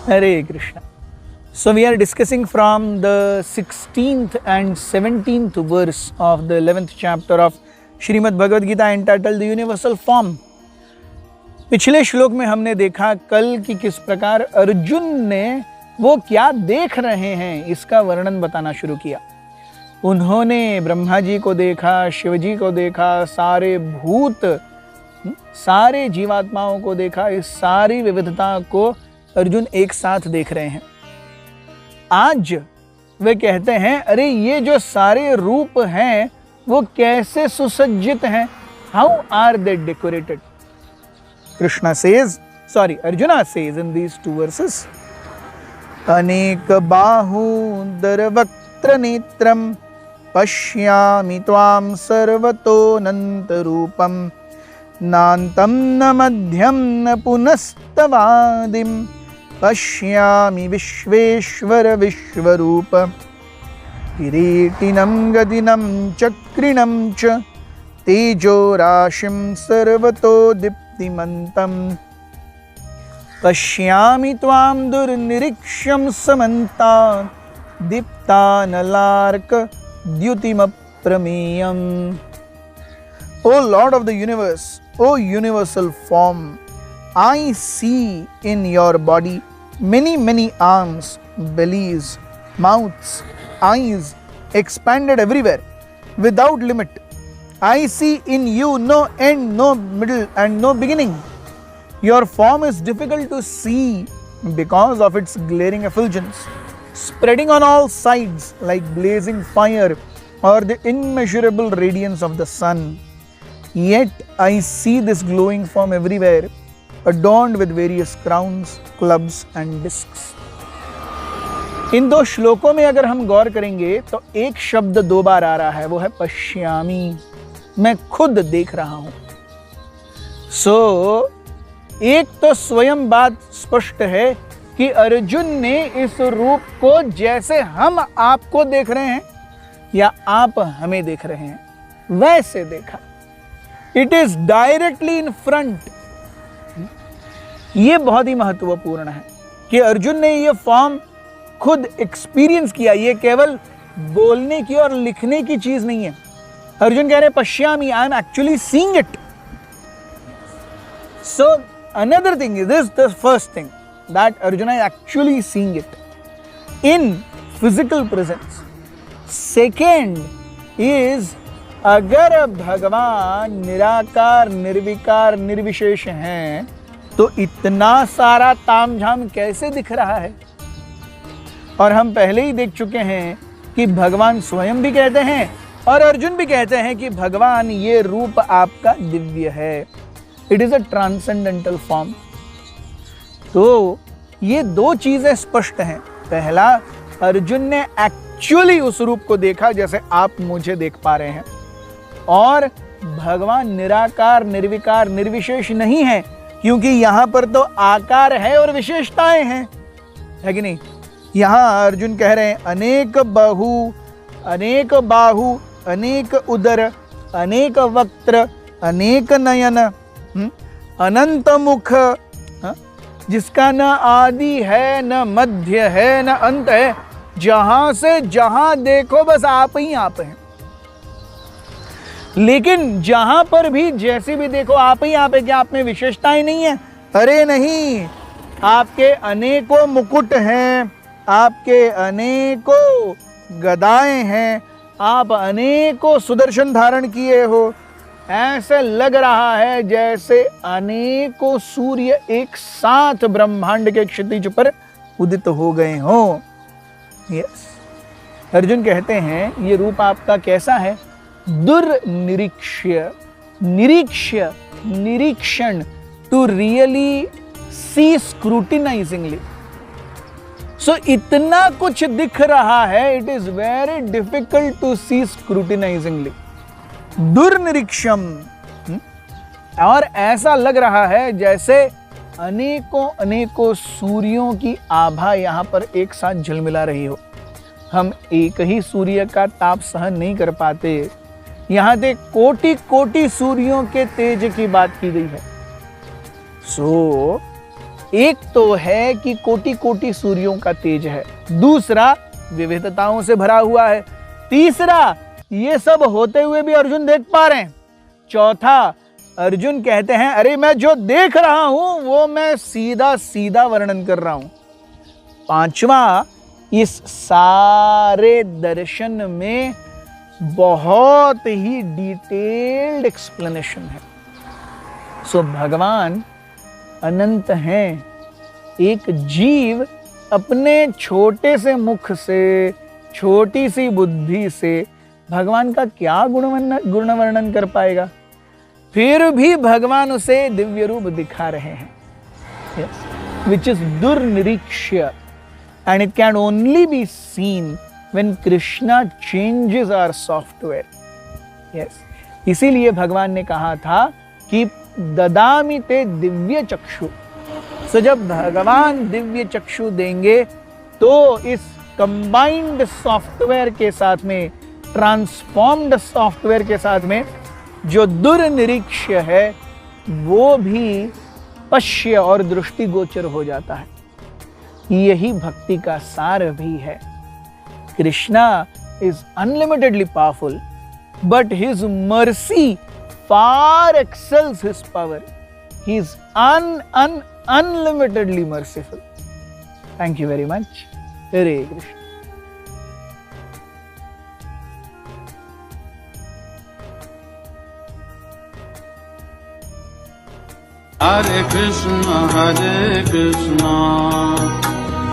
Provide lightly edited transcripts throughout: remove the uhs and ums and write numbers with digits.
Hare Krishna. So we are discussing from the 16th and 17th verse of the 11th chapter of Shrimad Bhagavad Gita entitled The Universal Form. पिछले श्लोक में हमने देखा कल कि किस प्रकार अर्जुन ने वो क्या देख रहे हैं इसका वर्णन बताना शुरू किया। उन्होंने ब्रह्मा जी को देखा, शिव जी को देखा, सारे भूत, सारे जीवात्माओं को देखा। इस सारी विविधता को अर्जुन एक साथ देख रहे हैं। आज वे कहते हैं अरे ये जो सारे रूप हैं वो कैसे सुसज्जित हैं, how are they decorated. Arjuna says in these two verses, अनेक बाहूदर वक्त्र नेत्रम पश्यामि त्वां सर्वतोऽनंत रूपम नान्तं न मध्यं न पुनस्तवादिं पश्यामि विश्वेश्वर विश्वरूप किरीटिनं गदिनं चक्रिणं च तेजो राशिं सर्वतो दीप्तिमन्तं पश्यामि त्वां दुर्निरीक्ष्यं समन्तात् दीप्तानलार्क द्युतिमप्रमेयम्। O Lord of the universe, O universal form, I see in your body many arms, bellies, mouths, eyes, expanded everywhere, without limit. I see in you no end, no middle and no beginning. Your form is difficult to see because of its glaring effulgence, spreading on all sides like blazing fire or the immeasurable radiance of the sun. Yet I see this glowing form everywhere, adorned with various crowns, clubs and discs. इन दो श्लोकों में अगर हम गौर करेंगे तो एक शब्द दो बार आ रहा है, वो है पश्यामी, मैं खुद देख रहा हूं। एक तो स्वयं बात स्पष्ट है कि अर्जुन ने इस रूप को जैसे हम आपको देख रहे हैं या आप हमें देख रहे हैं वैसे देखा। It is directly in front. यह बहुत ही महत्वपूर्ण है कि अर्जुन ने यह फॉर्म खुद एक्सपीरियंस किया। यह केवल बोलने की और लिखने की चीज नहीं है। अर्जुन कह रहे पश्यामी, I am actually seeing it. So another thing is this, the first thing that Arjuna is actually seeing it in physical presence. Second is अगर भगवान निराकार, निर्विकार, निर्विशेष हैं तो इतना सारा तामझाम कैसे दिख रहा है। और हम पहले ही देख चुके हैं कि भगवान स्वयं भी कहते हैं और अर्जुन भी कहते हैं कि भगवान ये रूप आपका दिव्य है। It is a transcendental form. तो ये दो चीजें स्पष्ट हैं। पहला, अर्जुन ने एक्चुअली उस रूप को देखा जैसे आप मुझे देख पा रहे हैं। और भगवान निराकार, निर्विकार, निर्विशेष नहीं है, क्योंकि यहां पर तो आकार है और विशेषताएं हैं, है कि नहीं। यहां अर्जुन कह रहे हैं अनेक बाहु, अनेक उदर, अनेक वक्त्र, अनेक नयन, अनंत मुख, जिसका न आदि है, न मध्य है, न अंत है। जहां से जहां देखो बस आप ही आप हैं। लेकिन जहां पर भी जैसे भी देखो आप ही आप है। क्या आप में विशेषताएं नहीं है? अरे नहीं, आपके अनेकों मुकुट हैं, आपके अनेकों गदाएं हैं, आप अनेकों सुदर्शन धारण किए हो। ऐसे लग रहा है जैसे अनेकों सूर्य एक साथ ब्रह्मांड के क्षितिज पर उदित हो गए हों। यस, अर्जुन कहते हैं ये रूप आपका कैसा है? दुर्निरीक्ष्य, निरीक्षण, टू रियली सी स्क्रूटिनाइजिंगली। सो इतना कुछ दिख रहा है, it is very difficult to see scrutinisingly. दुर्निरीक्षम, और ऐसा लग रहा है जैसे अनेकों सूर्यों की आभा यहां पर एक साथ झिलमिला रही हो। हम एक ही सूर्य का ताप सहन नहीं कर पाते, यहां से कोटि सूर्यों के तेज की बात की गई है। एक तो है कि कोटि कोटि सूर्यों का तेज है, दूसरा विविधताओं से भरा हुआ है, तीसरा ये सब होते हुए भी अर्जुन देख पा रहे हैं, चौथा अर्जुन कहते हैं अरे मैं जो देख रहा हूं वो मैं सीधा सीधा वर्णन कर रहा हूं, पांचवा इस सारे दर्शन में बहुत ही डिटेल्ड एक्सप्लेनेशन है। सो भगवान अनंत हैं, एक जीव अपने छोटे से मुख से, छोटी सी बुद्धि से भगवान का क्या गुण वर्णन कर पाएगा, फिर भी भगवान उसे दिव्य रूप दिखा रहे हैं, विच इज दुर्निरीक्ष्य, and it can only be seen when Krishna changes our software. Yes. इसीलिए भगवान ने कहा था कि ददामि ते दिव्य चक्षु। So जब भगवान दिव्य चक्षु देंगे तो इस कंबाइंड सॉफ्टवेयर के साथ में, ट्रांसफॉर्म्ड सॉफ्टवेयर के साथ में जो दुर्निरीक्ष्य है वो भी पश्य और दृष्टिगोचर हो जाता है। यही भक्ति का सार भी है। Krishna is unlimitedly powerful, but his mercy far excels his power. He is unlimitedly merciful. Thank you very much. Hare Krishna. Hare Krishna,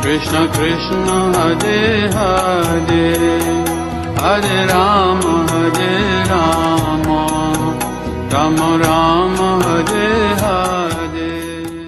Krishna Krishna, Hare Hare, Hare Rama, Rama Rama, Hare Hare.